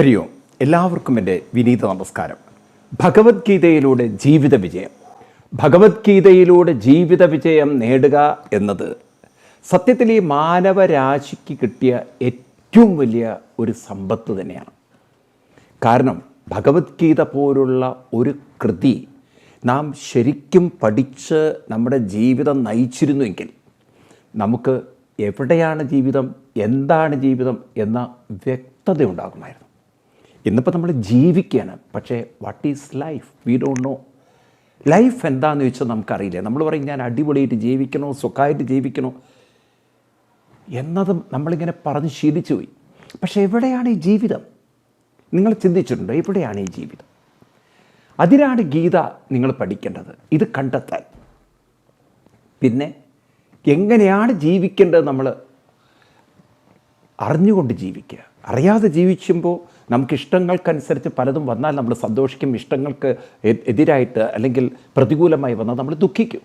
ഹരി ഓം. എല്ലാവർക്കും എൻ്റെ വിനീത നമസ്കാരം. ഭഗവത്ഗീതയിലൂടെ ജീവിത വിജയം. ഭഗവത്ഗീതയിലൂടെ ജീവിത വിജയം നേടുക എന്നത് സത്യത്തിൽ ഈ മാനവരാശിക്ക് കിട്ടിയ ഏറ്റവും വലിയ ഒരു സമ്പത്ത് തന്നെയാണ്. കാരണം ഭഗവത്ഗീത പോലുള്ള ഒരു കൃതി നാം ശരിക്കും പഠിച്ച് നമ്മുടെ ജീവിതം നയിച്ചിരുന്നുവെങ്കിൽ നമുക്ക് എവിടെയാണ് ജീവിതം, എന്താണ് ജീവിതം എന്ന വ്യക്തത ഉണ്ടാകുമായിരുന്നു. ഇന്നിപ്പോൾ നമ്മൾ ജീവിക്കുകയാണ്, പക്ഷേ what is life we don't know. Life എന്താണെന്ന് ചോദിച്ചാൽ നമുക്കറിയില്ല. നമ്മൾ പറയും ഞാൻ അടിപൊളിയായിട്ട് ജീവിക്കണോ, സുഖമായിട്ട് ജീവിക്കണോ എന്നതും നമ്മളിങ്ങനെ പറഞ്ഞ് ശീലിച്ചു പോയി. പക്ഷേ എവിടെയാണ് ഈ ജീവിതം? നിങ്ങൾ ചിന്തിച്ചിട്ടുണ്ടോ? എവിടെയാണ് ഈ ജീവിതം? അതിനാണ് ഗീത നിങ്ങൾ പഠിക്കേണ്ടത്, ഇത് കണ്ടെത്താൻ. പിന്നെ എങ്ങനെയാണ് ജീവിക്കേണ്ടത് നമ്മൾ അറിഞ്ഞുകൊണ്ട് ജീവിക്കുക. അറിയാതെ ജീവിക്കുമ്പോൾ നമുക്ക് ഇഷ്ടങ്ങൾക്കനുസരിച്ച് പലതും വന്നാൽ നമ്മൾ സന്തോഷിക്കും, ഇഷ്ടങ്ങൾക്ക് എതിരായിട്ട് അല്ലെങ്കിൽ പ്രതികൂലമായി വന്നാൽ നമ്മൾ ദുഃഖിക്കും.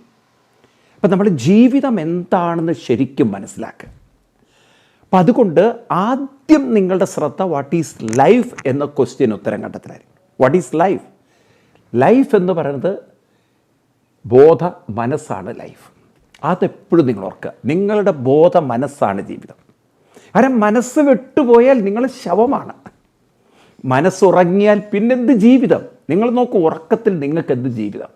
അപ്പം നമ്മൾ ജീവിതം എന്താണെന്ന് ശരിക്കും മനസ്സിലാക്കുക. അപ്പം അതുകൊണ്ട് ആദ്യം നിങ്ങളുടെ ശ്രദ്ധ വാട്ട് ഈസ് ലൈഫ് എന്ന ക്വസ്റ്റ്യന് ഉത്തരം കണ്ടെത്തലായിരിക്കും. What is life? ലൈഫ് എന്ന് പറയുന്നത് ബോധ മനസ്സാണ് ലൈഫ്. അതെപ്പോഴും നിങ്ങൾ ഓർക്കുക. നിങ്ങളുടെ ബോധ മനസ്സാണ് ജീവിതം. കാരണം മനസ്സ് വിട്ടുപോയാൽ നിങ്ങൾ ശവമാണ്. മനസ്സുറങ്ങിയാൽ പിന്നെന്ത് ജീവിതം? നിങ്ങൾ നോക്കൂ, ഉറക്കത്തിൽ നിങ്ങൾക്ക് എന്ത് ജീവിതം?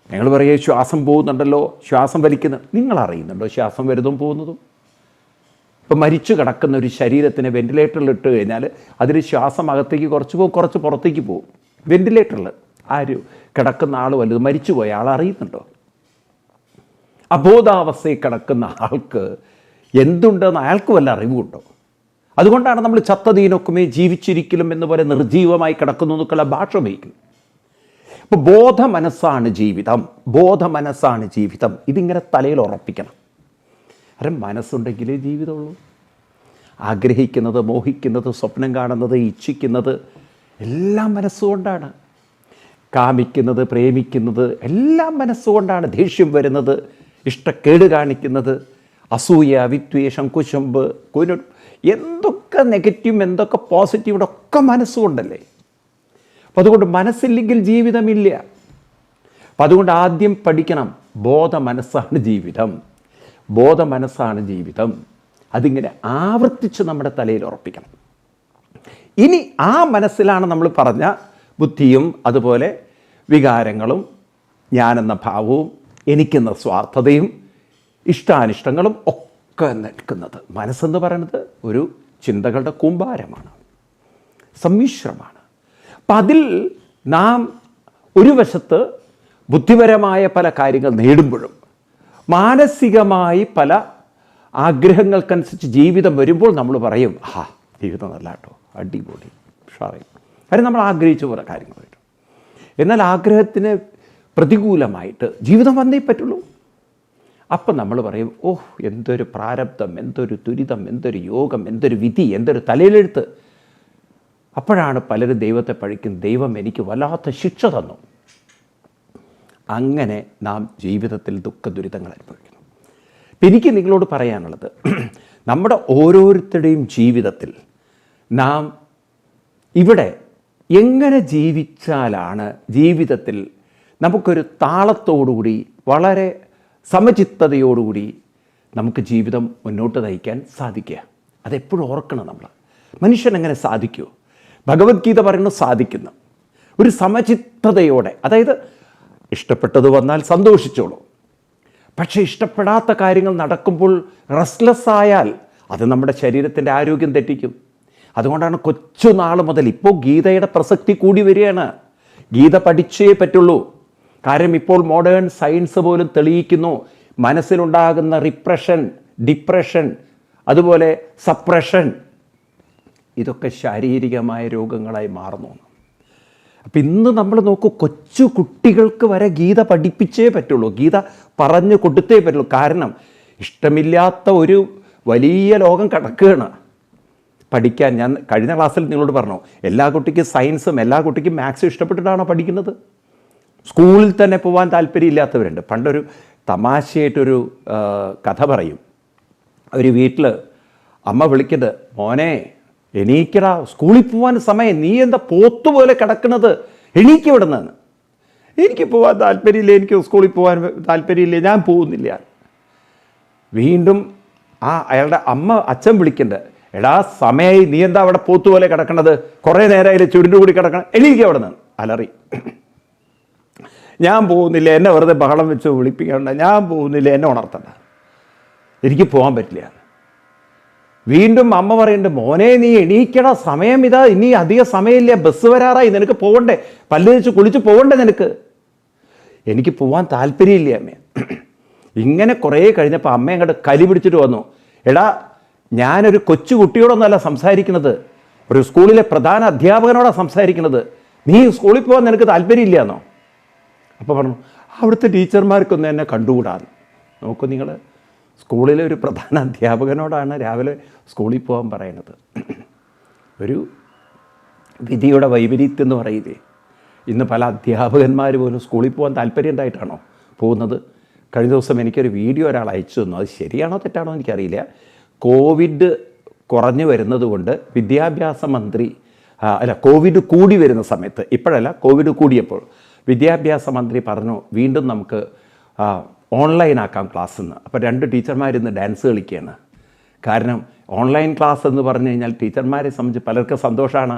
നിങ്ങൾ പറയുക ശ്വാസം പോകുന്നുണ്ടല്ലോ, ശ്വാസം വലിക്കുന്നത് നിങ്ങൾ അറിയുന്നുണ്ടോ? ശ്വാസം വരുന്നതും പോകുന്നതും. ഇപ്പം മരിച്ചു കിടക്കുന്ന ഒരു ശരീരത്തിന് വെൻറ്റിലേറ്ററിൽ ഇട്ട് കഴിഞ്ഞാൽ അതിൽ ശ്വാസം അകത്തേക്ക് കുറച്ച് പോകും, കുറച്ച് പുറത്തേക്ക് പോകും. വെൻറ്റിലേറ്ററിൽ ആര് കിടക്കുന്ന ആൾ വലുത്, മരിച്ചു പോയ ആൾ അറിയുന്നുണ്ടോ? അബോധാവസ്ഥയിൽ കിടക്കുന്ന ആൾക്ക് എന്തുണ്ടെന്ന് അയാൾക്ക് വല്ല അറിവുണ്ടോ? അതുകൊണ്ടാണ് നമ്മൾ ചത്തതീനൊക്കുമേ ജീവിച്ചിരിക്കലും എന്നപോലെ നിർജീവമായി കിടക്കുന്നു എന്നൊക്കെയുള്ള ഭാഷ ഉപയോഗിക്കുന്നത്. ഇപ്പോൾ ബോധ മനസ്സാണ് ജീവിതം, ബോധ മനസ്സാണ് ജീവിതം. ഇതിങ്ങനെ തലയിൽ ഉറപ്പിക്കണം. കാരണം മനസ്സുണ്ടെങ്കിലേ ജീവിതമുള്ളൂ. ആഗ്രഹിക്കുന്നത്, മോഹിക്കുന്നത്, സ്വപ്നം കാണുന്നത്, ഇച്ഛിക്കുന്നത് എല്ലാം മനസ്സുകൊണ്ടാണ്. കാമിക്കുന്നത്, പ്രേമിക്കുന്നത് എല്ലാം മനസ്സുകൊണ്ടാണ്. ദേഷ്യം വരുന്നത്, ഇഷ്ടക്കേട് കാണിക്കുന്നത്, അസൂയ, വിദ്വേഷം, കുശുമ്പ്, എന്തൊക്കെ നെഗറ്റീവും എന്തൊക്കെ പോസിറ്റീവും ഒക്കെ മനസ്സുകൊണ്ടല്ലേ. അപ്പം അതുകൊണ്ട് മനസ്സില്ലെങ്കിൽ ജീവിതമില്ല. അപ്പം അതുകൊണ്ട് ആദ്യം പഠിക്കണം, ബോധ മനസ്സാണ് ജീവിതം, ബോധ മനസ്സാണ് ജീവിതം. അതിങ്ങനെ ആവർത്തിച്ച് നമ്മുടെ തലയിൽ ഉറപ്പിക്കണം. ഇനി ആ മനസ്സിലാണ് നമ്മൾ പറഞ്ഞ ബുദ്ധിയും അതുപോലെ വികാരങ്ങളും ഞാനെന്ന ഭാവവും എനിക്കെന്ന സ്വാർത്ഥതയും ഇഷ്ടാനിഷ്ടങ്ങളും ഒക്കെ നിൽക്കുന്നത്. മനസ്സെന്ന് പറയുന്നത് ഒരു ചിന്തകളുടെ കൂമ്പാരമാണ്, സമ്മിശ്രമാണ്. അപ്പം അതിൽ നാം ഒരു വശത്ത് ബുദ്ധിപരമായ പല കാര്യങ്ങൾ നേടുമ്പോഴും മാനസികമായി പല ആഗ്രഹങ്ങൾക്കനുസരിച്ച് ജീവിതം വരുമ്പോൾ നമ്മൾ പറയും ജീവിതം നല്ല കേട്ടോ, അടിപൊളി, ഉഷാറായി. കാര്യം നമ്മൾ ആഗ്രഹിച്ച പോലെ കാര്യങ്ങൾ വരും. എന്നാൽ ആഗ്രഹത്തിന് പ്രതികൂലമായിട്ട് ജീവിതം വന്നേ പറ്റുള്ളൂ. അപ്പം നമ്മൾ പറയും എന്തൊരു പ്രാരബ്ധം, എന്തൊരു ദുരിതം, എന്തൊരു യോഗം, എന്തൊരു വിധി, എന്തൊരു തലയിലെഴുത്ത്. അപ്പോഴാണ് പലരും ദൈവത്തെ പഴിക്കും, ദൈവം എനിക്ക് വല്ലാത്ത ശിക്ഷ തന്നു. അങ്ങനെ നാം ജീവിതത്തിൽ ദുഃഖ ദുരിതങ്ങൾ അനുഭവിക്കുന്നു. എനിക്ക് നിങ്ങളോട് പറയാനുള്ളത്, നമ്മുടെ ഓരോരുത്തരുടെയും ജീവിതത്തിൽ നാം ഇവിടെ എങ്ങനെ ജീവിച്ചാലാണ് ജീവിതത്തിൽ നമുക്കൊരു താളത്തോടുകൂടി വളരെ സമചിത്തതയോടുകൂടി നമുക്ക് ജീവിതം മുന്നോട്ട് നയിക്കാൻ സാധിക്കുക. അതെപ്പോഴും ഓർക്കണം നമ്മൾ. മനുഷ്യൻ എങ്ങനെ സാധിക്കുമോ? ഭഗവത്ഗീത പറയുന്നത് സാധിക്കുന്നു ഒരു സമചിത്തതയോടെ. അതായത് ഇഷ്ടപ്പെട്ടത് വന്നാൽ സന്തോഷിച്ചോളൂ. പക്ഷേ ഇഷ്ടപ്പെടാത്ത കാര്യങ്ങൾ നടക്കുമ്പോൾ റെസ്റ്റ്ലെസ് ആയാൽ അത് നമ്മുടെ ശരീരത്തിൻ്റെ ആരോഗ്യം തെറ്റിക്കും. അതുകൊണ്ടാണ് കൊച്ചുനാൾ മുതൽ ഇപ്പോൾ ഗീതയുടെ പ്രസക്തി കൂടി വരികയാണ്. ഗീത പഠിച്ചേ പറ്റുള്ളൂ. കാരണം ഇപ്പോൾ മോഡേൺ സയൻസ് പോലും തെളിയിക്കുന്നു, മനസ്സിലുണ്ടാകുന്ന റിപ്രഷൻ, ഡിപ്രഷൻ, അതുപോലെ സപ്രഷൻ, ഇതൊക്കെ ശാരീരികമായ രോഗങ്ങളായി മാറുന്നു. അപ്പം ഇന്ന് നമ്മൾ നോക്കൂ, കൊച്ചു കുട്ടികൾക്ക് വരെ ഗീത പഠിപ്പിച്ചേ പറ്റുള്ളൂ, ഗീത പറഞ്ഞു കൊടുത്തേ പറ്റുള്ളൂ. കാരണം ഇഷ്ടമില്ലാത്ത ഒരു വലിയ ലോകം കിടക്കുകയാണ് പഠിക്കാൻ. ഞാൻ കഴിഞ്ഞ ക്ലാസ്സിൽ നിങ്ങളോട് പറഞ്ഞു, എല്ലാ കുട്ടിക്കും സയൻസും എല്ലാ കുട്ടിക്കും മാത്സും ഇഷ്ടപ്പെട്ടിട്ടാണോ പഠിക്കുന്നത്? സ്കൂളിൽ തന്നെ പോകാൻ താല്പര്യമില്ലാത്തവരുണ്ട്. പണ്ടൊരു തമാശയായിട്ടൊരു കഥ പറയും. ഒരു വീട്ടിൽ അമ്മ വിളിക്കുന്നത്, മോനെ എണീക്കടാ, സ്കൂളിൽ പോകാൻ സമയം, നീ എന്താ പോത്തുപോലെ കിടക്കുന്നത്, എണീക്കിവിടെ നിന്ന്. എനിക്ക് പോകാൻ താല്പര്യമില്ല, എനിക്ക് സ്കൂളിൽ പോകാൻ താല്പര്യമില്ല, ഞാൻ പോകുന്നില്ല. വീണ്ടും അയാളുടെ അച്ഛൻ വിളിക്കണ്ടേ, എടാ സമയമായി, നീ എന്താ അവിടെ പോത്തുപോലെ കിടക്കണത്, കുറേ നേരമായില്ലേ ചുരുണ്ടു കൂടി കിടക്കണം, എണീക്കുക അവിടെ നിന്ന്. അലറി, ഞാൻ പോകുന്നില്ല, എന്നെ വെറുതെ ബഹളം വെച്ച് വിളിപ്പിക്കണ്ട, ഞാൻ പോകുന്നില്ല, എന്നെ ഉണർത്തണ്ട, എനിക്ക് പോകാൻ പറ്റില്ല. വീണ്ടും അമ്മ പറയുന്നുണ്ട്, മോനെ നീ എണീക്കട, സമയം ഇതാ, ഇനി അധിക സമയമില്ല, ബസ് വരാറായി, നിനക്ക് പോകണ്ടേ, പല്ല് തേച്ച് കുളിച്ച് പോകണ്ടേ നിനക്ക്. എനിക്ക് പോകാൻ താല്പര്യമില്ല അമ്മ. ഇങ്ങനെ കുറേ കഴിഞ്ഞപ്പോൾ അമ്മ അങ്ങോട്ട് കലി പിടിച്ചിട്ട് വന്നു, എടാ ഞാനൊരു കൊച്ചു കുട്ടിയോടൊന്നല്ല സംസാരിക്കുന്നത്, ഒരു സ്കൂളിലെ പ്രധാന അധ്യാപകനോടാണ് സംസാരിക്കുന്നത്, നീ സ്കൂളിൽ പോകാൻ നിനക്ക് താല്പര്യമില്ല എന്നോ. അപ്പോൾ പറഞ്ഞു, അവിടുത്തെ ടീച്ചർമാർക്കൊന്നും എന്നെ കണ്ടുകൂടാന്ന്. നോക്കൂ നിങ്ങൾ, സ്കൂളിലെ ഒരു പ്രധാന അധ്യാപകനോടാണ് രാവിലെ സ്കൂളിൽ പോകാൻ പറയുന്നത്. ഒരു വിധിയുടെ വൈപരീത്യം എന്ന് പറയില്ലേ. ഇന്ന് പല അധ്യാപകന്മാർ പോലും സ്കൂളിൽ പോകാൻ താല്പര്യം ഉണ്ടായിട്ടാണോ പോകുന്നത്. കഴിഞ്ഞ ദിവസം എനിക്കൊരു വീഡിയോ ഒരാൾ അയച്ചു തന്നു, അത് ശരിയാണോ തെറ്റാണോ എനിക്കറിയില്ല. കോവിഡ് കുറഞ്ഞു വരുന്നത് കൊണ്ട് വിദ്യാഭ്യാസ മന്ത്രി കോവിഡ് കൂടി വരുന്ന സമയത്ത്, ഇപ്പോഴല്ല കോവിഡ് കൂടിയപ്പോൾ വിദ്യാഭ്യാസ മന്ത്രി പറഞ്ഞു വീണ്ടും നമുക്ക് ഓൺലൈനാക്കാം ക്ലാസ് എന്ന്. അപ്പോൾ 2 ടീച്ചർമാരിന്ന് ഡാൻസ് കളിക്കുകയാണ്. കാരണം ഓൺലൈൻ ക്ലാസ് എന്ന് പറഞ്ഞു കഴിഞ്ഞാൽ ടീച്ചർമാരെ സംബന്ധിച്ച് പലർക്കും സന്തോഷമാണ്.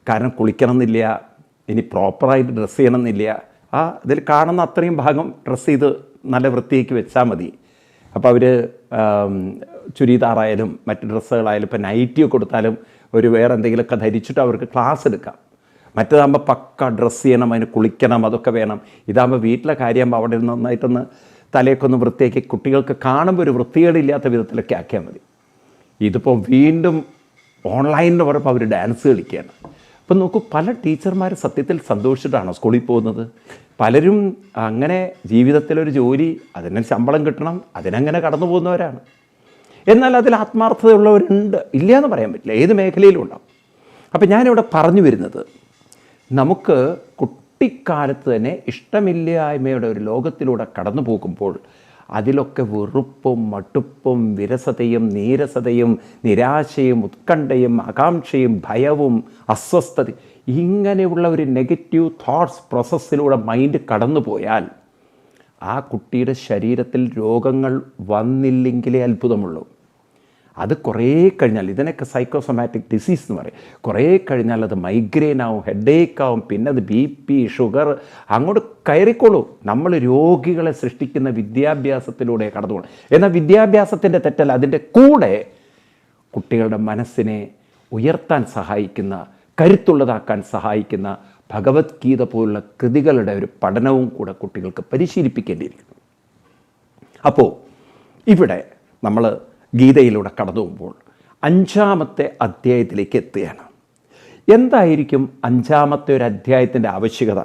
കാരണം കുളിക്കണം എന്നില്ല, ഇനി പ്രോപ്പറായിട്ട് ഡ്രസ്സ് ചെയ്യണം എന്നില്ല, ഇതിൽ കാണുന്ന അത്രയും ഭാഗം ഡ്രസ്സ് ചെയ്ത് നല്ല വൃത്തിയാക്കി വെച്ചാൽ മതി. അപ്പോൾ അവർ ചുരിദാറായാലും മറ്റ് ഡ്രസ്സുകളായാലും ഇപ്പോൾ നൈറ്റിയൊക്കെ കൊടുത്താലും ഒരു വേറെ എന്തെങ്കിലുമൊക്കെ ധരിച്ചിട്ട് അവർക്ക് ക്ലാസ് എടുക്കാം. മറ്റേതാകുമ്പോൾ പക്ക ഡ്രസ്സ് ചെയ്യണം, അതിന് കുളിക്കണം, അതൊക്കെ വേണം. ഇതാകുമ്പോൾ വീട്ടിലെ കാര്യമാകുമ്പോൾ അവിടെ നിന്ന് നന്നായിട്ടൊന്ന് തലയൊക്കെ വൃത്തിയാക്കി കുട്ടികൾക്ക് കാണുമ്പോൾ ഒരു വൃത്തികേടില്ലാത്ത വിധത്തിലൊക്കെ ആക്കിയാൽ മതി. ഇതിപ്പോൾ വീണ്ടും ഓൺലൈനിൽ പറഞ്ഞപ്പോൾ അവർ ഡാൻസ് കളിക്കുകയാണ്. അപ്പം നോക്കൂ, പല ടീച്ചർമാർ സത്യത്തിൽ സന്തോഷിച്ചിട്ടാണോ സ്കൂളിൽ പോകുന്നത്. പലരും അങ്ങനെ ജീവിതത്തിലൊരു ജോലി, അതിന് ശമ്പളം കിട്ടണം, അതിനങ്ങനെ കടന്നു പോകുന്നവരാണ്. എന്നാൽ അതിൽ ആത്മാർത്ഥതയുള്ളവരുണ്ട്, ഇല്ല എന്ന് പറയാൻ പറ്റില്ല, ഏത് മേഖലയിലും ഉണ്ടാവും. അപ്പം ഞാനിവിടെ പറഞ്ഞു വരുന്നത്, നമുക്ക് കുട്ടിക്കാലത്ത് തന്നെ ഇഷ്ടമില്ലായ്മയുടെ ഒരു ലോകത്തിലൂടെ കടന്നു പോകുമ്പോൾ അതിലൊക്കെ വെറുപ്പും മടുപ്പും വിരസതയും നീരസതയും നിരാശയും ഉത്കണ്ഠയും ആകാംക്ഷയും ഭയവും അസ്വസ്ഥതയും ഇങ്ങനെയുള്ള ഒരു നെഗറ്റീവ് തോട്ട്സ് പ്രോസസ്സിലൂടെ മൈൻഡ് കടന്നു പോയാൽ ആ കുട്ടിയുടെ ശരീരത്തിൽ രോഗങ്ങൾ വന്നില്ലെങ്കിലേ അത്ഭുതമുള്ളൂ. അത് കുറേ കഴിഞ്ഞാൽ, ഇതിനൊക്കെ സൈക്കോസൊമാറ്റിക് ഡിസീസ് എന്ന് പറയും, കുറേ കഴിഞ്ഞാൽ അത് മൈഗ്രെയിൻ ആവും, ഹെഡേക്ക് ആവും, പിന്നെ അത് BP, ഷുഗർ അങ്ങോട്ട് കയറിക്കോളൂ. നമ്മൾ രോഗികളെ സൃഷ്ടിക്കുന്ന വിദ്യാഭ്യാസത്തിലൂടെ കടന്നു പോകണം. എന്നാൽ വിദ്യാഭ്യാസത്തിൻ്റെ തെറ്റല്ല, അതിൻ്റെ കൂടെ കുട്ടികളുടെ മനസ്സിനെ ഉയർത്താൻ സഹായിക്കുന്ന, കരുത്തുള്ളതാക്കാൻ സഹായിക്കുന്ന ഭഗവത്ഗീത പോലുള്ള കൃതികളുടെ ഒരു പഠനവും കൂടെ കുട്ടികൾക്ക് പരിശീലിപ്പിക്കേണ്ടിയിരിക്കുന്നു. അപ്പോൾ ഇവിടെ നമ്മൾ ഗീതയിലൂടെ കടന്നു പോകുമ്പോൾ 5-ാമത്തെ അധ്യായത്തിലേക്ക് എത്തുകയാണ്. എന്തായിരിക്കും 5-ാമത്തെ ഒരു അധ്യായത്തിൻ്റെ ആവശ്യകത?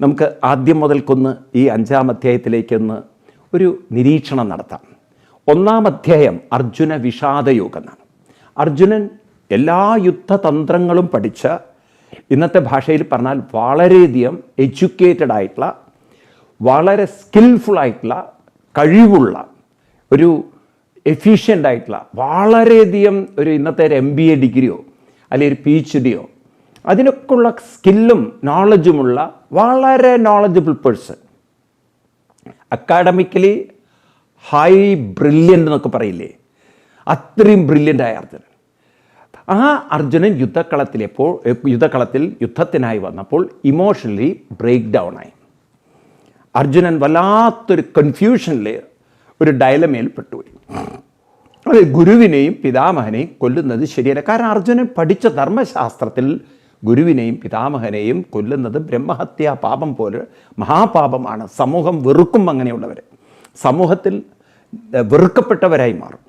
നമുക്ക് ആദ്യം മുതൽക്കൊന്ന് ഈ 5-ാം അധ്യായത്തിലേക്കൊന്ന് ഒരു നിരീക്ഷണം നടത്താം. 1-ാം അധ്യായം അർജുന വിഷാദയോഗം എന്നാണ്. അർജുനൻ എല്ലാ യുദ്ധതന്ത്രങ്ങളും പഠിച്ച, ഇന്നത്തെ ഭാഷയിൽ പറഞ്ഞാൽ വളരെയധികം എഡ്യൂക്കേറ്റഡ് ആയിട്ടുള്ള, വളരെ സ്കിൽഫുള്ളായിട്ടുള്ള, കഴിവുള്ള, ഒരു എഫിഷ്യൻ്റ് ആയിട്ടുള്ള, വളരെയധികം ഒരു ഇന്നത്തെ ഒരു MBA ഡിഗ്രിയോ അല്ലെങ്കിൽ ഒരു PhDയോ അതിനൊക്കെയുള്ള സ്കില്ലും നോളജുമുള്ള വളരെ knowledgeable person, academically high brilliant എന്നൊക്കെ പറയില്ലേ, അത്രയും ബ്രില്യൻ്റായ അർജുനൻ. ആ അർജുനൻ യുദ്ധക്കളത്തിൽ യുദ്ധത്തിനായി വന്നപ്പോൾ ഇമോഷണലി ബ്രേക്ക് ഡൗൺ ആയി. അർജുനൻ വല്ലാത്തൊരു കൺഫ്യൂഷനിൽ, ഒരു ഡയലമയിൽ പെട്ടുപോയി. അത് ഗുരുവിനെയും പിതാമഹനെയും കൊല്ലുന്നത് ശരിയല്ല. കാരണം അർജുനൻ പഠിച്ച ധർമ്മശാസ്ത്രത്തിൽ ഗുരുവിനെയും പിതാമഹനെയും കൊല്ലുന്നത് ബ്രഹ്മഹത്യാ പാപം പോലെ മഹാപാപമാണ്. സമൂഹം വെറുക്കും അങ്ങനെയുള്ളവരെ, സമൂഹത്തിൽ വെറുക്കപ്പെട്ടവരായി മാറും.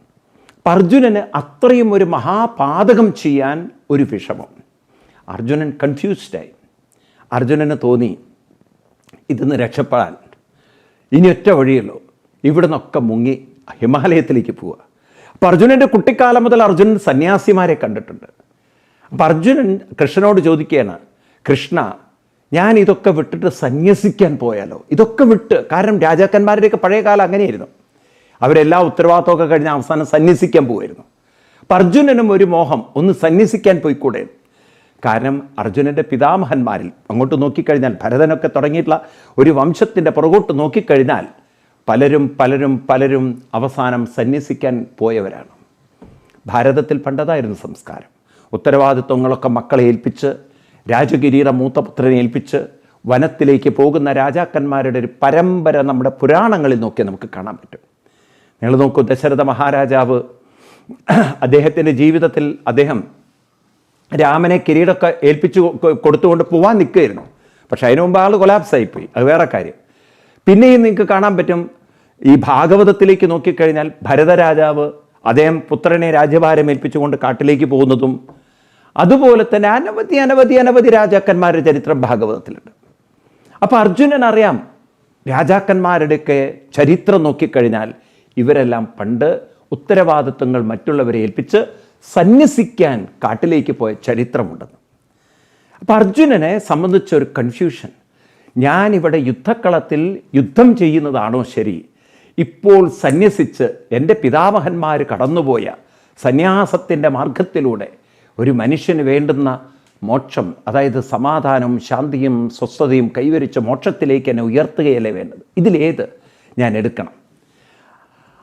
അർജുനന് അത്രയും ഒരു മഹാപാതകം ചെയ്യാൻ ഒരു വിഷമം. അർജുനൻ കൺഫ്യൂസ്ഡായി. അർജുനന് തോന്നി ഇതിന്ന് രക്ഷപ്പെടാൻ ഇനി ഒറ്റ വഴിയല്ലോ, ഇവിടെ നിന്നൊക്കെ മുങ്ങി ഹിമാലയത്തിലേക്ക് പോവുക. അപ്പോൾ അർജുനൻ്റെ കുട്ടിക്കാലം മുതൽ അർജുനൻ സന്യാസിമാരെ കണ്ടിട്ടുണ്ട്. അപ്പം അർജുനൻ കൃഷ്ണനോട് ചോദിക്കുകയാണ്, കൃഷ്ണ, ഞാൻ ഇതൊക്കെ വിട്ടിട്ട് സന്യസിക്കാൻ പോയാലോ? ഇതൊക്കെ വിട്ട്, കാരണം രാജാക്കന്മാരുടെയൊക്കെ പഴയ കാലം അങ്ങനെയായിരുന്നു, അവരെല്ലാ ഉത്തരവാദിത്തമൊക്കെ കഴിഞ്ഞ് അവസാനം സന്യസിക്കാൻ പോകുമായിരുന്നു. അപ്പം അർജുനനും ഒരു മോഹം, ഒന്ന് സന്യസിക്കാൻ പോയിക്കൂടെ. കാരണം അർജുനൻ്റെ പിതാമഹന്മാരിൽ അങ്ങോട്ട് നോക്കിക്കഴിഞ്ഞാൽ, ഭരതനൊക്കെ തുടങ്ങിയിട്ടുള്ള ഒരു വംശത്തിൻ്റെ പുറകോട്ട് നോക്കിക്കഴിഞ്ഞാൽ പലരും അവസാനം സന്യസിക്കാൻ പോയവരാണ്. ഭാരതത്തിൽ പണ്ടതായിരുന്നു സംസ്കാരം. ഉത്തരവാദിത്വങ്ങളൊക്കെ മക്കളെ ഏൽപ്പിച്ച്, രാജകിരീട മൂത്തപുത്രനെ ഏൽപ്പിച്ച് വനത്തിലേക്ക് പോകുന്ന രാജാക്കന്മാരുടെ ഒരു പരമ്പര നമ്മുടെ പുരാണങ്ങളിൽ നോക്കിയാൽ നമുക്ക് കാണാൻ പറ്റും. നിങ്ങൾ നോക്കൂ, ദശരഥ മഹാരാജാവ് അദ്ദേഹത്തിൻ്റെ ജീവിതത്തിൽ അദ്ദേഹം രാമനെ കിരീടമൊക്കെ ഏൽപ്പിച്ചു കൊടുത്തുകൊണ്ട് പോവാൻ നിൽക്കുകയായിരുന്നു. പക്ഷെ അതിനു മുമ്പ് ആൾ കൊലാപ്സായിപ്പോയി, അത് വേറെ കാര്യം. പിന്നെയും നിങ്ങൾക്ക് കാണാൻ പറ്റും, ഈ ഭാഗവതത്തിലേക്ക് നോക്കിക്കഴിഞ്ഞാൽ ഭരതരാജാവ് അദ്ദേഹം പുത്രനെ രാജ്യഭാരം ഏൽപ്പിച്ചുകൊണ്ട് കാട്ടിലേക്ക് പോകുന്നതും, അതുപോലെ തന്നെ അനവധി രാജാക്കന്മാരുടെ ചരിത്രം ഭാഗവതത്തിലുണ്ട്. അപ്പോൾ അർജുനൻ അറിയാം, രാജാക്കന്മാരുടെയൊക്കെ ചരിത്രം നോക്കിക്കഴിഞ്ഞാൽ ഇവരെല്ലാം പണ്ട് ഉത്തരവാദിത്വങ്ങൾ മറ്റുള്ളവരെ ഏൽപ്പിച്ച് സന്യസിക്കാൻ കാട്ടിലേക്ക് പോയ ചരിത്രമുണ്ടെന്ന്. അപ്പം അർജുനനെ സംബന്ധിച്ചൊരു കൺഫ്യൂഷൻ, ഞാനിവിടെ യുദ്ധക്കളത്തിൽ യുദ്ധം ചെയ്യുന്നതാണോ ശരി, ഇപ്പോൾ സന്യസിച്ച് എൻ്റെ പിതാമഹന്മാർ കടന്നുപോയ സന്യാസത്തിൻ്റെ മാർഗത്തിലൂടെ ഒരു മനുഷ്യന് വേണ്ടുന്ന മോക്ഷം, അതായത് സമാധാനവും ശാന്തിയും സ്വസ്ഥതയും കൈവരിച്ച മോക്ഷത്തിലേക്ക് എന്നെ ഉയർത്തുകയല്ലേ വേണ്ടത്, ഇതിലേത് ഞാൻ എടുക്കണം?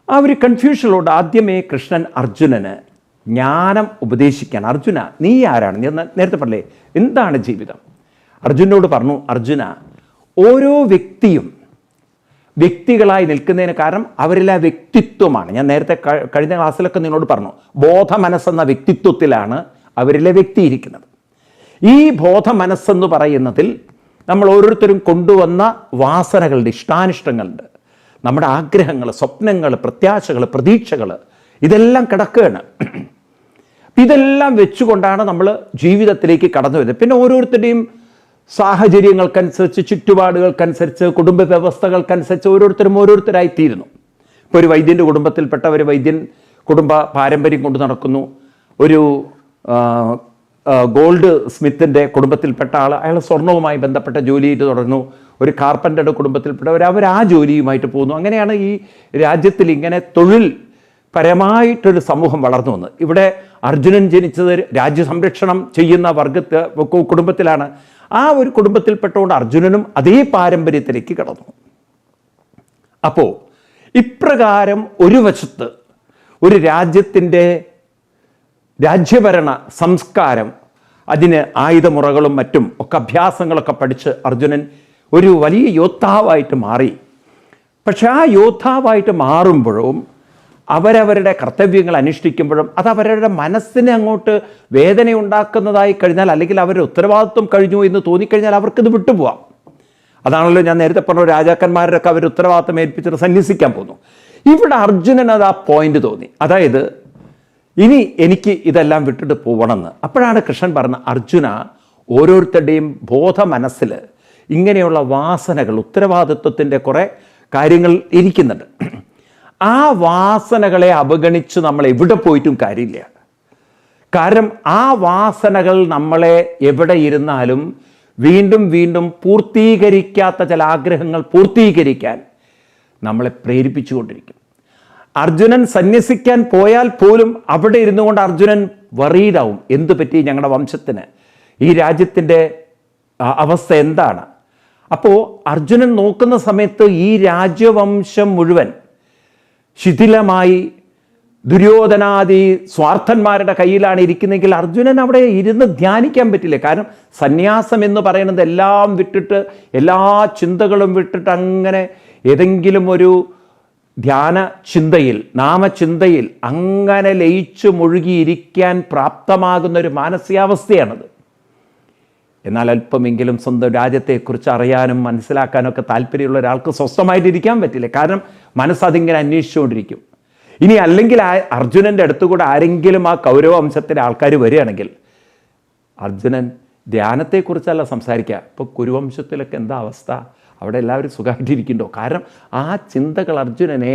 ആ ഒരു കൺഫ്യൂഷനിലൂടെ ആദ്യമേ കൃഷ്ണൻ അർജുനന് ജ്ഞാനം ഉപദേശിക്കാൻ, അർജുന നീ ആരാണ്, ഞാൻ നേരത്തെ പറഞ്ഞേ എന്താണ് ജീവിതം, അർജുനോട് പറഞ്ഞു, അർജുന ഓരോ വ്യക്തിയും വ്യക്തികളായി നിൽക്കുന്നതിന് കാരണം അവരിലെ വ്യക്തിത്വമാണ്. ഞാൻ നേരത്തെ കഴിഞ്ഞ ക്ലാസ്സിലൊക്കെ നിങ്ങളോട് പറഞ്ഞു, ബോധമനസ്സെന്ന വ്യക്തിത്വത്തിലാണ് അവരിലെ വ്യക്തി ഇരിക്കുന്നത്. ഈ ബോധമനസ്സെന്ന് പറയുന്നതിൽ നമ്മൾ ഓരോരുത്തരും കൊണ്ടുവന്ന വാസനകളുടെ, ഇഷ്ടാനിഷ്ടങ്ങളുണ്ട്, നമ്മുടെ ആഗ്രഹങ്ങൾ, സ്വപ്നങ്ങൾ, പ്രത്യാശകൾ, പ്രതീക്ഷകൾ, ഇതെല്ലാം കിടക്കുകയാണ്. ഇതെല്ലാം വെച്ചുകൊണ്ടാണ് നമ്മൾ ജീവിതത്തിലേക്ക് കടന്നു വരുന്നത്. പിന്നെ ഓരോരുത്തരുടെയും സാഹചര്യങ്ങൾക്കനുസരിച്ച്, ചുറ്റുപാടുകൾക്കനുസരിച്ച്, കുടുംബ വ്യവസ്ഥകൾക്കനുസരിച്ച് ഓരോരുത്തരായിത്തീരുന്നു. ഇപ്പോൾ ഒരു വൈദ്യൻ്റെ കുടുംബത്തിൽപ്പെട്ട ഒരു വൈദ്യൻ കുടുംബ പാരമ്പര്യം കൊണ്ട് നടക്കുന്നു. ഒരു ഗോൾഡ് സ്മിത്തിൻ്റെ കുടുംബത്തിൽപ്പെട്ട അയാൾ സ്വർണവുമായി ബന്ധപ്പെട്ട ജോലി ചെയ്ത് തുടർന്നു. ഒരു കാർപ്പൻ്ററുടെ കുടുംബത്തിൽപ്പെട്ടവർ അവർ ആ ജോലിയുമായിട്ട് പോകുന്നു. അങ്ങനെയാണ് ഈ രാജ്യത്തിൽ ഇങ്ങനെ തൊഴിൽ പരമായിട്ടൊരു സമൂഹം വളർന്നു വന്നത്. ഇവിടെ അർജുനൻ ജനിച്ചത് രാജ്യസംരക്ഷണം ചെയ്യുന്ന കുടുംബത്തിലാണ്. ആ ഒരു കുടുംബത്തിൽപ്പെട്ടുകൊണ്ട് അർജുനനും അതേ പാരമ്പര്യത്തിലേക്ക് കടന്നു. അപ്പോൾ ഇപ്രകാരം ഒരു വശത്ത് ഒരു രാജ്യത്തിൻ്റെ രാജ്യഭരണ സംസ്കാരം, അതിന് ആയുധമുറകളും മറ്റും ഒക്കെ അഭ്യാസങ്ങളൊക്കെ പഠിച്ച് അർജുനൻ ഒരു വലിയ യോദ്ധാവായിട്ട് മാറി. പക്ഷെ ആ യോദ്ധാവായിട്ട് മാറുമ്പോഴും അവരവരുടെ കർത്തവ്യങ്ങൾ അനുഷ്ഠിക്കുമ്പോഴും അത് അവരുടെ മനസ്സിനെ അങ്ങോട്ട് വേദന ഉണ്ടാക്കുന്നതായി കഴിഞ്ഞാൽ, അല്ലെങ്കിൽ അവരുടെ ഉത്തരവാദിത്വം കഴിഞ്ഞു എന്ന് തോന്നിക്കഴിഞ്ഞാൽ അവർക്കിത് വിട്ടുപോകാം. അതാണല്ലോ ഞാൻ നേരത്തെ പറഞ്ഞ രാജാക്കന്മാരൊക്കെ അവർ ഉത്തരവാദിത്വം ഏൽപ്പിച്ചിട്ട് സന്യസിക്കാൻ പോകുന്നു. ഇവിടെ അർജുനൻ അത് ആ പോയിന്റ് തോന്നി, അതായത് ഇനി എനിക്ക് ഇതെല്ലാം വിട്ടിട്ട് പോകണമെന്ന്. അപ്പോഴാണ് കൃഷ്ണൻ പറഞ്ഞ, അർജുന ഓരോരുത്തരുടെയും ബോധ മനസ്സിൽ ഇങ്ങനെയുള്ള വാസനകൾ, ഉത്തരവാദിത്വത്തിൻ്റെ കുറേ കാര്യങ്ങൾ ഇരിക്കുന്നുണ്ട്. ആ വാസനകളെ അവഗണിച്ച് നമ്മൾ എവിടെ പോയിട്ടും കാര്യമില്ല. കാരണം ആ വാസനകൾ നമ്മളെ എവിടെ ഇരുന്നാലും വീണ്ടും പൂർത്തീകരിക്കാത്ത ചില ആഗ്രഹങ്ങൾ പൂർത്തീകരിക്കാൻ നമ്മളെ പ്രേരിപ്പിച്ചുകൊണ്ടിരിക്കും. അർജുനൻ സന്യസിക്കാൻ പോയാൽ പോലും അവിടെ ഇരുന്നു കൊണ്ട് അർജുനൻ വറീഡാവും, എന്തു പറ്റി ഞങ്ങളുടെ വംശത്തിന്, ഈ രാജ്യത്തിൻ്റെ അവസ്ഥ എന്താണ്. അപ്പോൾ അർജുനൻ നോക്കുന്ന സമയത്ത് ഈ രാജ്യവംശം മുഴുവൻ ശിഥിലമായി ദുര്യോധനാദി സ്വാർത്ഥന്മാരുടെ കയ്യിലാണ് ഇരിക്കുന്നതെങ്കിൽ അർജുനൻ അവിടെ ഇരുന്ന് ധ്യാനിക്കാൻ പറ്റില്ല. കാരണം സന്യാസം എന്ന് പറയുന്നത് എല്ലാം വിട്ടിട്ട്, എല്ലാ ചിന്തകളും വിട്ടിട്ട് അങ്ങനെ ഏതെങ്കിലും ഒരു ധ്യാന ചിന്തയിൽ, നാമചിന്തയിൽ അങ്ങനെ ലയിച്ചു മുഴുകിയിരിക്കാൻ പ്രാപ്തമാകുന്ന ഒരു മാനസികാവസ്ഥയാണത്. എന്നാൽ അല്പമെങ്കിലും സ്വന്തം രാജ്യത്തെക്കുറിച്ച് അറിയാനും മനസ്സിലാക്കാനൊക്കെ താല്പര്യമുള്ള ഒരാൾക്ക് സ്വസ്ഥമായിട്ടിരിക്കാൻ പറ്റില്ല. കാരണം മനസ്സതിങ്ങനെ അന്വേഷിച്ചുകൊണ്ടിരിക്കും. ഇനി അല്ലെങ്കിൽ അർജുനൻ്റെ അടുത്തുകൂടെ ആരെങ്കിലും ആ കൗരവംശത്തിലെ ആൾക്കാർ വരികയാണെങ്കിൽ അർജുനൻ ധ്യാനത്തെക്കുറിച്ചല്ല സംസാരിക്കുക. ഇപ്പോൾ കുരുവംശത്തിലൊക്കെ എന്താ അവസ്ഥ, അവിടെ എല്ലാവരും സുഖമായിട്ടിരിക്കുന്നുണ്ടോ? കാരണം ആ ചിന്തകൾ അർജുനനെ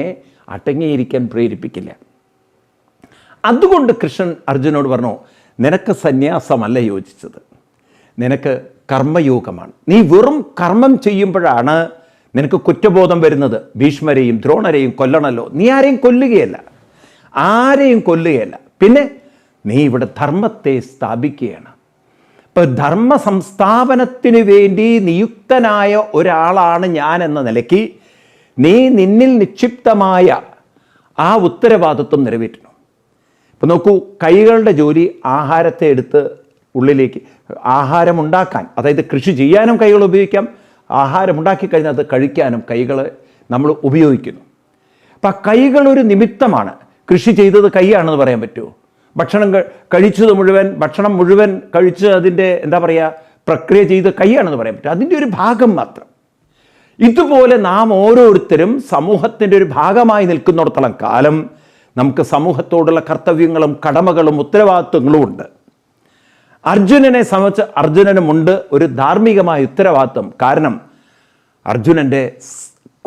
അടങ്ങിയിരിക്കാൻ പ്രേരിപ്പിക്കില്ല. അതുകൊണ്ട് കൃഷ്ണൻ അർജുനോട് പറഞ്ഞു, നിനക്ക് സന്യാസമല്ല യോജിച്ചത്, നിനക്ക് കർമ്മയോഗമാണ്. നീ വെറും കർമ്മം ചെയ്യുമ്പോഴാണ് നിനക്ക് കുറ്റബോധം വരുന്നത്. ഭീഷ്മരെയും ദ്രോണരെയും കൊല്ലണമല്ലോ, നീ ആരെയും കൊല്ലുകയല്ല. പിന്നെ നീ ഇവിടെ ധർമ്മത്തെ സ്ഥാപിക്കുകയാണ്. ഇപ്പം ധർമ്മ സംസ്ഥാപനത്തിന് വേണ്ടി നിയുക്തനായ ഒരാളാണ് ഞാൻ എന്ന നിലയ്ക്ക് നീ നിന്നിൽ നിക്ഷിപ്തമായ ആ ഉത്തരവാദിത്വം നിറവേറ്റണം. ഇപ്പം നോക്കൂ, കൈകളുടെ ജോലി ആഹാരത്തെ എടുത്ത് ഉള്ളിലേക്ക് ആഹാരമുണ്ടാക്കാൻ, അതായത് കൃഷി ചെയ്യാനും കൈകൾ ഉപയോഗിക്കാം, ആഹാരമുണ്ടാക്കി കഴിഞ്ഞാൽ അത് കഴിക്കാനും കൈകൾ നമ്മൾ ഉപയോഗിക്കുന്നു. അപ്പം ആ കൈകളൊരു നിമിത്തമാണ്. കൃഷി ചെയ്തത് കൈയാണെന്ന് പറയാൻ പറ്റുമോ? ഭക്ഷണം മുഴുവൻ കഴിച്ച് അതിൻ്റെ എന്താ പറയുക പ്രക്രിയ ചെയ്ത് കൈയാണെന്ന് പറയാൻ പറ്റും? അതിൻ്റെ ഒരു ഭാഗം മാത്രം. ഇതുപോലെ നാം ഓരോരുത്തരും സമൂഹത്തിൻ്റെ ഒരു ഭാഗമായി നിൽക്കുന്നിടത്തോളം കാലം നമുക്ക് സമൂഹത്തോടുള്ള കർത്തവ്യങ്ങളും കടമകളും ഉത്തരവാദിത്വങ്ങളും ഉണ്ട്. അർജുനനെ സംബന്ധിച്ച് അർജുനനുമുണ്ട് ഒരു ധാർമ്മികമായ ഉത്തരവാദിത്വം. കാരണം അർജുനൻ്റെ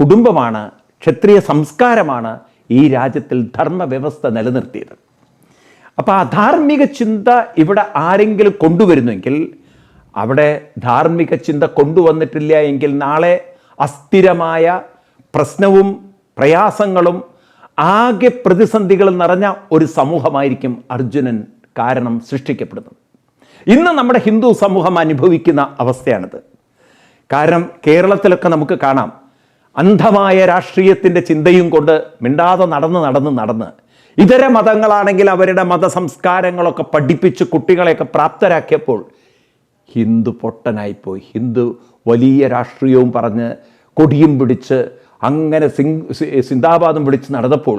കുടുംബമാണ്, ക്ഷത്രിയ സംസ്കാരമാണ് ഈ രാജ്യത്തിൽ ധർമ്മവ്യവസ്ഥ നിലനിർത്തിയത്. അപ്പോൾ ആ ധാർമ്മിക ചിന്ത ഇവിടെ ആരെങ്കിലും കൊണ്ടുവരുന്നെങ്കിൽ, അവിടെ ധാർമ്മിക ചിന്ത കൊണ്ടുവന്നിട്ടില്ല എങ്കിൽ നാളെ അസ്ഥിരമായ പ്രശ്നവും പ്രയാസങ്ങളും ആകെ പ്രതിസന്ധികളും നിറഞ്ഞ ഒരു സമൂഹമായിരിക്കും അർജുനൻ കാരണം സൃഷ്ടിക്കപ്പെടുന്നത്. ഇന്ന് നമ്മുടെ ഹിന്ദു സമൂഹം അനുഭവിക്കുന്ന അവസ്ഥയാണിത്. കാരണം കേരളത്തിലൊക്കെ നമുക്ക് കാണാം, അന്ധമായ രാഷ്ട്രീയത്തിൻ്റെ ചിന്തയും കൊണ്ട് മിണ്ടാതെ നടന്ന് ഇതര മതങ്ങളാണെങ്കിൽ അവരുടെ മതസംസ്കാരങ്ങളൊക്കെ പഠിപ്പിച്ച് കുട്ടികളെയൊക്കെ പ്രാപ്തരാക്കിയപ്പോൾ ഹിന്ദു പൊട്ടനായിപ്പോയി. ഹിന്ദു വലിയ രാഷ്ട്രീയവും പറഞ്ഞ് കൊടിയും പിടിച്ച് അങ്ങനെ സിന്ദാബാദും വിളിച്ച് നടന്നപ്പോൾ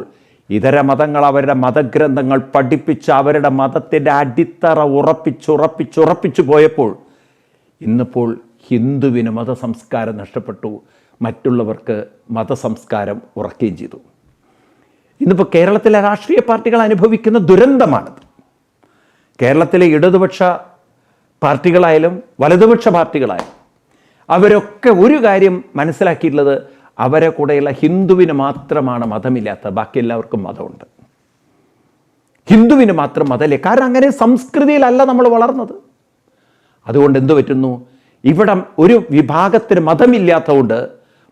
ഇതര മതങ്ങൾ അവരുടെ മതഗ്രന്ഥങ്ങൾ പഠിപ്പിച്ച് അവരുടെ മതത്തിൻ്റെ അടിത്തറ ഉറപ്പിച്ചു പോയപ്പോൾ ഇന്നിപ്പോൾ ഹിന്ദുവിന് മതസംസ്കാരം നഷ്ടപ്പെട്ടു, മറ്റുള്ളവർക്ക് മതസംസ്കാരം ഉറക്കുകയും ചെയ്തു. ഇന്നിപ്പോൾ കേരളത്തിലെ രാഷ്ട്രീയ പാർട്ടികൾ അനുഭവിക്കുന്ന ദുരന്തമാണിത്. കേരളത്തിലെ ഇടതുപക്ഷ പാർട്ടികളായാലും വലതുപക്ഷ പാർട്ടികളായാലും അവരൊക്കെ ഒരു കാര്യം മനസ്സിലാക്കിയിട്ടുള്ളത്, അവരെ കൂടെയുള്ള ഹിന്ദുവിന് മാത്രമാണ് മതമില്ലാത്ത, ബാക്കി എല്ലാവർക്കും മതമുണ്ട്. ഹിന്ദുവിന് മാത്രം മതമില്ല. കാരണം അങ്ങനെ സംസ്കൃതിയിലല്ല നമ്മൾ വളർന്നത്. അതുകൊണ്ട് എന്തു പറ്റുന്നു, ഇവിടെ ഒരു വിഭാഗത്തിന് മതമില്ലാത്തതുകൊണ്ട്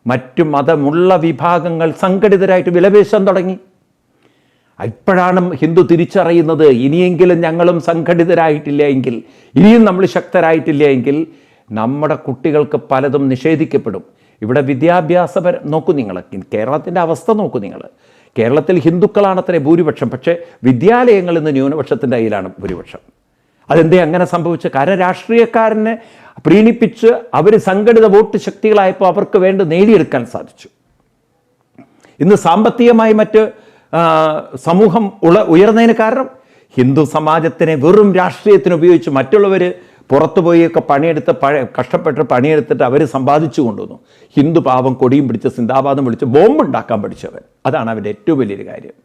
മറ്റു മതമുള്ള വിഭാഗങ്ങൾ സംഘടിതരായിട്ട് വിലപേശാൻ തുടങ്ങി. ഇപ്പോഴാണ് ഹിന്ദു തിരിച്ചറിയുന്നത്, ഇനിയെങ്കിലും ഞങ്ങളും സംഘടിതരായിട്ടില്ല എങ്കിൽ, ഇനിയും നമ്മൾ ശക്തരായിട്ടില്ല എങ്കിൽ നമ്മുടെ കുട്ടികൾക്ക് പലതും നിഷേധിക്കപ്പെടും. ഇവിടെ വിദ്യാഭ്യാസപരം നോക്കൂ നിങ്ങൾ, കേരളത്തിൻ്റെ അവസ്ഥ നോക്കൂ നിങ്ങൾ. കേരളത്തിൽ ഹിന്ദുക്കളാണത്രേ ഭൂരിപക്ഷം, പക്ഷേ വിദ്യാലയങ്ങളിൽ നിന്ന് ന്യൂനപക്ഷത്തിൻ്റെ കയ്യിലാണ് ഭൂരിപക്ഷം. അതെന്തേ അങ്ങനെ സംഭവിച്ചത്? കാരണം രാഷ്ട്രീയക്കാരനെ പ്രീണിപ്പിച്ച് അവർ സംഘടിത വോട്ട് ശക്തികളായപ്പോൾ അവർക്ക് വേണ്ടി നേടിയെടുക്കാൻ സാധിച്ചു. ഇന്ന് സാമ്പത്തികമായി മറ്റ് സമൂഹം ഉയർന്നതിന് കാരണം ഹിന്ദു സമാജത്തിനെ വെറും രാഷ്ട്രീയത്തിന് ഉപയോഗിച്ച് മറ്റുള്ളവർ പുറത്തുപോയൊക്കെ കഷ്ടപ്പെട്ട് പണിയെടുത്തിട്ട് അവർ സമ്പാദിച്ചു കൊണ്ടുവന്നു. ഹിന്ദു പാവം കൊടിയും പിടിച്ച് സിന്ദാബാദും വിളിച്ച് ബോംബുണ്ടാക്കാൻ പഠിച്ചവൻ. അതാണ് അവൻ്റെ ഏറ്റവും വലിയൊരു കാര്യം.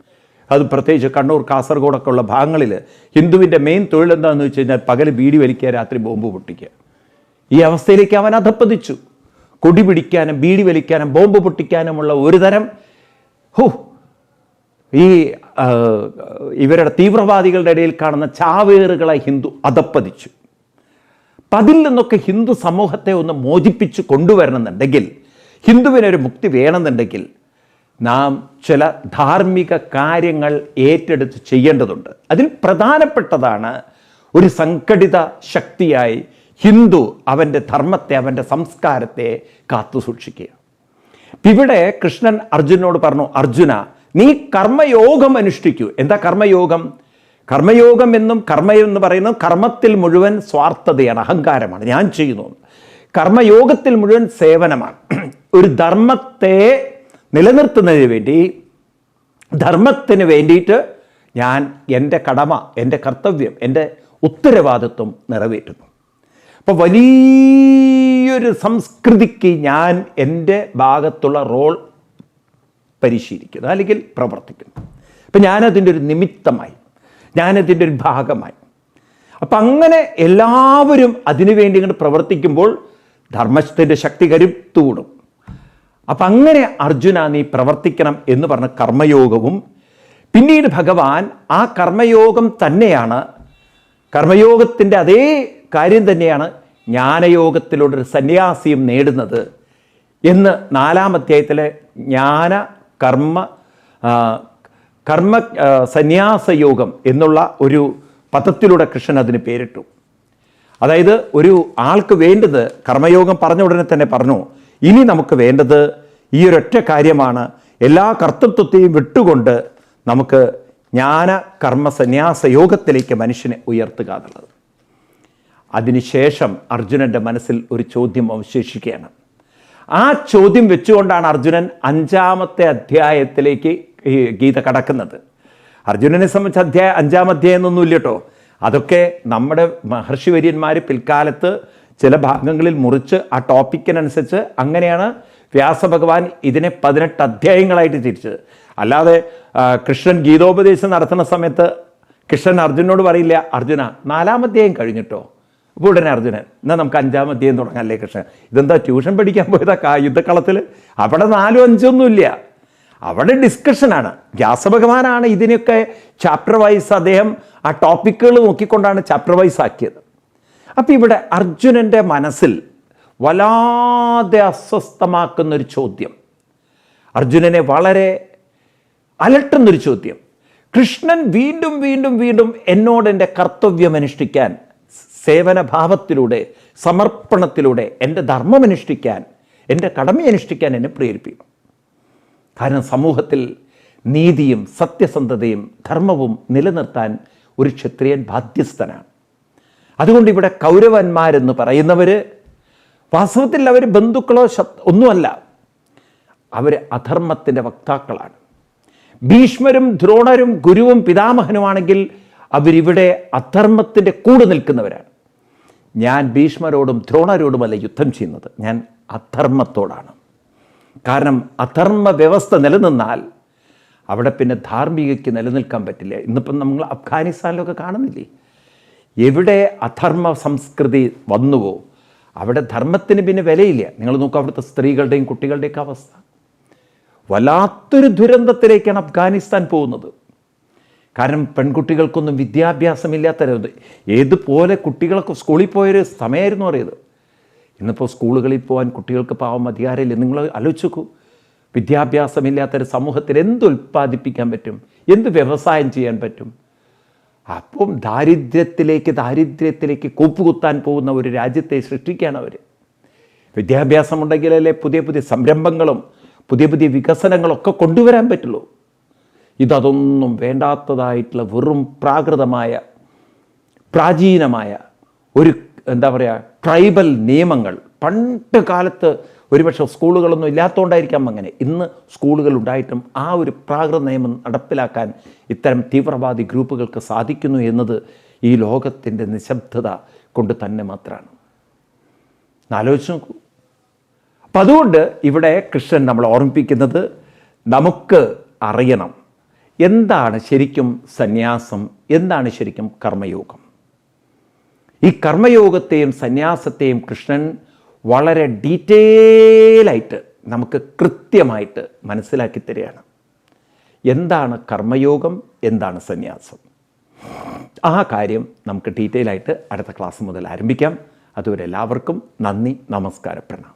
അത് പ്രത്യേകിച്ച് കണ്ണൂർ കാസർഗോഡൊക്കെ ഉള്ള ഭാഗങ്ങളിൽ ഹിന്ദുവിൻ്റെ മെയിൻ തൊഴിൽ എന്താണെന്ന് വെച്ച് കഴിഞ്ഞാൽ പകൽ ബീഡി വലിക്കുക, രാത്രി ബോംബ് പൊട്ടിക്കുക. ഈ അവസ്ഥയിലേക്ക് അവൻ അധപ്പതിച്ചു. കൊടി പിടിക്കാനും ബീഡി വലിക്കാനും ബോംബ് പൊട്ടിക്കാനുമുള്ള ഒരു തരം ഈ ഇവരുടെ തീവ്രവാദികളുടെ ഇടയിൽ കാണുന്ന ചാവേറുകളെ ഹിന്ദു അധപ്പതിച്ചു. അപ്പം അതിൽ നിന്നൊക്കെ ഹിന്ദു സമൂഹത്തെ ഒന്ന് മോചിപ്പിച്ച് കൊണ്ടുവരണമെന്നുണ്ടെങ്കിൽ, ഹിന്ദുവിനൊരു മുക്തി വേണമെന്നുണ്ടെങ്കിൽ നാം ചില ധാർമ്മിക കാര്യങ്ങൾ ഏറ്റെടുത്ത് ചെയ്യേണ്ടതുണ്ട്. അതിൽ പ്രധാനപ്പെട്ടതാണ് ഒരു സംഘടിത ശക്തിയായി ഹിന്ദു അവൻ്റെ ധർമ്മത്തെ, അവൻ്റെ സംസ്കാരത്തെ കാത്തു സൂക്ഷിക്കുക. ഇവിടെ കൃഷ്ണൻ അർജുനോട് പറഞ്ഞു, അർജുന നീ കർമ്മയോഗം അനുഷ്ഠിക്കൂ. എന്താ കർമ്മയോഗം? കർമ്മയോഗം എന്ന് പറയുന്നത് കർമ്മത്തിൽ മുഴുവൻ സ്വാർത്ഥതയാണ്, അഹങ്കാരമാണ്, ഞാൻ ചെയ്യുന്നു. കർമ്മയോഗത്തിൽ മുഴുവൻ സേവനമാണ്. ഒരു ധർമ്മത്തെ നിലനിർത്തുന്നതിന് വേണ്ടി, ധർമ്മത്തിന് വേണ്ടിയിട്ട് ഞാൻ എൻ്റെ കടമ, എൻ്റെ കർത്തവ്യം, എൻ്റെ ഉത്തരവാദിത്വം നിറവേറ്റുന്നു. അപ്പോൾ വലിയൊരു സംസ്കൃതിക്ക് ഞാൻ എൻ്റെ ഭാഗത്തുള്ള റോൾ പരിശീലിക്കുന്നു, അല്ലെങ്കിൽ പ്രവർത്തിക്കുന്നു. അപ്പം ഞാനതിൻ്റെ ഒരു നിമിത്തമായി, ഞാനതിൻ്റെ ഒരു ഭാഗമായി. അപ്പം അങ്ങനെ എല്ലാവരും അതിനുവേണ്ടി ഇങ്ങോട്ട് പ്രവർത്തിക്കുമ്പോൾ ധർമ്മത്തിൻ്റെ ശക്തി കരുത്തുകൂടും. അപ്പം അങ്ങനെ അർജുന നീ പ്രവർത്തിക്കണം എന്ന് പറഞ്ഞ കർമ്മയോഗവും, പിന്നീട് ഭഗവാൻ ആ കർമ്മയോഗം തന്നെയാണ്, കർമ്മയോഗത്തിൻ്റെ അതേ കാര്യം തന്നെയാണ് ജ്ഞാനയോഗത്തിലൂടെ ഒരു സന്യാസിയും നേടുന്നത് എന്ന് 4-ാം അധ്യായത്തിലെ ജ്ഞാന കർമ്മ സന്യാസയോഗം എന്നുള്ള ഒരു പദത്തിലൂടെ കൃഷ്ണൻ അതിന് പേരിട്ടു. അതായത് ഒരു ആൾക്ക് വേണ്ടത്, കർമ്മയോഗം പറഞ്ഞ ഉടനെ തന്നെ പറഞ്ഞു, ഇനി നമുക്ക് വേണ്ടത് ഈ ഒരൊറ്റ കാര്യമാണ്, എല്ലാ കർത്തൃത്വത്തെയും വിട്ടുകൊണ്ട് നമുക്ക് ജ്ഞാന കർമ്മ സന്യാസ യോഗത്തിലേക്ക് മനുഷ്യനെ ഉയർത്തുക എന്നുള്ളത്. അതിനുശേഷം അർജുനൻ്റെ മനസ്സിൽ ഒരു ചോദ്യം അവശേഷിക്കുകയാണ്. ആ ചോദ്യം വെച്ചുകൊണ്ടാണ് അർജുനൻ 5-ാമത്തെ അധ്യായത്തിലേക്ക് ഗീത കടക്കുന്നത്. അർജുനനെ സംബന്ധിച്ച് 5-ാം അധ്യായം എന്നൊന്നുമില്ല കേട്ടോ. അതൊക്കെ നമ്മുടെ മഹർഷി വര്യന്മാർ പിൽക്കാലത്ത് ചില ഭാഗങ്ങളിൽ മുറിച്ച് ആ ടോപ്പിക്കിനനുസരിച്ച് അങ്ങനെയാണ് വ്യാസഭഗവാൻ ഇതിനെ 18 അധ്യായങ്ങളായിട്ട് തിരിച്ചത്. അല്ലാതെ കൃഷ്ണൻ ഗീതോപദേശം നടത്തുന്ന സമയത്ത് കൃഷ്ണൻ അർജുനോട് പറയില്ല, അർജുന 4-ാം അധ്യായം കഴിഞ്ഞിട്ടോ. അപ്പോൾ ഉടനെ അർജുനൻ, എന്നാൽ നമുക്ക് 5-ാം അധ്യായം തുടങ്ങാമല്ലേ കൃഷ്ണൻ? ഇതെന്താ ട്യൂഷൻ പഠിക്കാൻ പോയതാ യുദ്ധക്കളത്തിൽ? അവിടെ 4 5 ഒന്നുമില്ല, അവിടെ ഡിസ്കഷനാണ്. വ്യാസഭഗവാനാണ് ഇതിനൊക്കെ ചാപ്റ്റർ വൈസ് അദ്ദേഹം ആ ടോപ്പിക്കുകൾ നോക്കിക്കൊണ്ടാണ് ചാപ്റ്റർ വൈസ് ആക്കിയത്. അപ്പം ഇവിടെ അർജുനൻ്റെ മനസ്സിൽ വല്ലാതെ അസ്വസ്ഥമാക്കുന്നൊരു ചോദ്യം, അർജുനനെ വളരെ അലട്ടുന്നൊരു ചോദ്യം. കൃഷ്ണൻ വീണ്ടും വീണ്ടും വീണ്ടും എന്നോട് എൻ്റെ കർത്തവ്യം അനുഷ്ഠിക്കാൻ, സേവനഭാവത്തിലൂടെ സമർപ്പണത്തിലൂടെ എൻ്റെ ധർമ്മമനുഷ്ഠിക്കാൻ, എൻ്റെ കടമയനുഷ്ഠിക്കാൻ എന്നെ പ്രേരിപ്പിക്കും. കാരണം സമൂഹത്തിൽ നീതിയും സത്യസന്ധതയും ധർമ്മവും നിലനിർത്താൻ ഒരു ക്ഷത്രിയൻ ബാധ്യസ്ഥനാണ്. അതുകൊണ്ട് ഇവിടെ കൗരവന്മാരെന്ന് പറയുന്നവർ വാസ്തവത്തിൽ അവർ ബന്ധുക്കളോ ഒന്നുമല്ല, അവർ അധർമ്മത്തിൻ്റെ വക്താക്കളാണ്. ഭീഷ്മരും ദ്രോണരും ഗുരുവും പിതാമഹനുമാണെങ്കിൽ അവരിവിടെ അധർമ്മത്തിൻ്റെ കൂടെ നിൽക്കുന്നവരാണ്. ഞാൻ ഭീഷ്മരോടും ദ്രോണരോടുമല്ല യുദ്ധം ചെയ്യുന്നത്, ഞാൻ അധർമ്മത്തോടാണ്. കാരണം അധർമ്മ വ്യവസ്ഥ നിലനിന്നാൽ അവിടെ പിന്നെ ധാർമ്മികയ്ക്ക് നിലനിൽക്കാൻ പറ്റില്ല. ഇന്നിപ്പം നമ്മൾ അഫ്ഗാനിസ്ഥാനിലൊക്കെ കാണുന്നില്ലേ, എവിടെ അധർമ്മ സംസ്കൃതി വന്നുവോ അവിടെ ധർമ്മത്തിന് പിന്നെ വിലയില്ല. നിങ്ങൾ നോക്കുക അവിടുത്തെ സ്ത്രീകളുടെയും കുട്ടികളുടെയൊക്കെ അവസ്ഥ. വല്ലാത്തൊരു ദുരന്തത്തിലേക്കാണ് അഫ്ഗാനിസ്ഥാൻ പോകുന്നത്. കാരണം പെൺകുട്ടികൾക്കൊന്നും വിദ്യാഭ്യാസമില്ലാത്തത്. ഏതുപോലെ കുട്ടികളൊക്കെ സ്കൂളിൽ പോയൊരു സമയമായിരുന്നു അറിയത്. ഇന്നിപ്പോൾ സ്കൂളുകളിൽ പോകാൻ കുട്ടികൾക്ക് പാവം അധികാരമില്ല. നിങ്ങൾ ആലോചിച്ച് നോക്കൂ, വിദ്യാഭ്യാസമില്ലാത്തൊരു സമൂഹത്തിൽ എന്ത് ഉൽപ്പാദിപ്പിക്കാൻ പറ്റും, എന്ത് വ്യവസായം ചെയ്യാൻ പറ്റും? അപ്പം ദാരിദ്ര്യത്തിലേക്ക് കൂപ്പുകുത്താൻ പോകുന്ന ഒരു രാജ്യത്തെ സൃഷ്ടിക്കുകയാണ് അവർ. വിദ്യാഭ്യാസമുണ്ടെങ്കിലല്ലേ പുതിയ പുതിയ സംരംഭങ്ങളും പുതിയ പുതിയ വികസനങ്ങളൊക്കെ കൊണ്ടുവരാൻ പറ്റുള്ളൂ. ഇതൊന്നും വേണ്ടാത്തതായിട്ടുള്ള വെറും പ്രാകൃതമായ പ്രാചീനമായ ഒരു ട്രൈബൽ നിയമങ്ങൾ. പണ്ട് കാലത്ത് ഒരുപക്ഷെ സ്കൂളുകളൊന്നും ഇല്ലാത്തതുകൊണ്ടായിരിക്കാം അങ്ങനെ. ഇന്ന് സ്കൂളുകൾ ഉണ്ടായിട്ടും ആ ഒരു പ്രാകൃത നിയമം നടപ്പിലാക്കാൻ ഇത്തരം തീവ്രവാദി ഗ്രൂപ്പുകൾക്ക് സാധിക്കുന്നു എന്നത് ഈ ലോകത്തിൻ്റെ നിശബ്ദത കൊണ്ട് തന്നെ മാത്രമാണ്. ആലോചിച്ച് നോക്കൂ. അപ്പം അതുകൊണ്ട് ഇവിടെ കൃഷ്ണൻ നമ്മൾ ഓർമ്മിപ്പിക്കുന്നത്, നമുക്ക് അറിയണം എന്താണ് ശരിക്കും സന്യാസം, എന്താണ് ശരിക്കും കർമ്മയോഗം. ഈ കർമ്മയോഗത്തെയും സന്യാസത്തെയും കൃഷ്ണൻ വളരെ ഡീറ്റെയിലായിട്ട് നമുക്ക് കൃത്യമായിട്ട് മനസ്സിലാക്കി തരികയാണ്. എന്താണ് കർമ്മയോഗം, എന്താണ് സന്യാസം, ആ കാര്യം നമുക്ക് ഡീറ്റെയിലായിട്ട് അടുത്ത ക്ലാസ് മുതൽ ആരംഭിക്കാം. അതുവരെ എല്ലാവർക്കും നന്ദി, നമസ്കാരം, പ്രണാമം.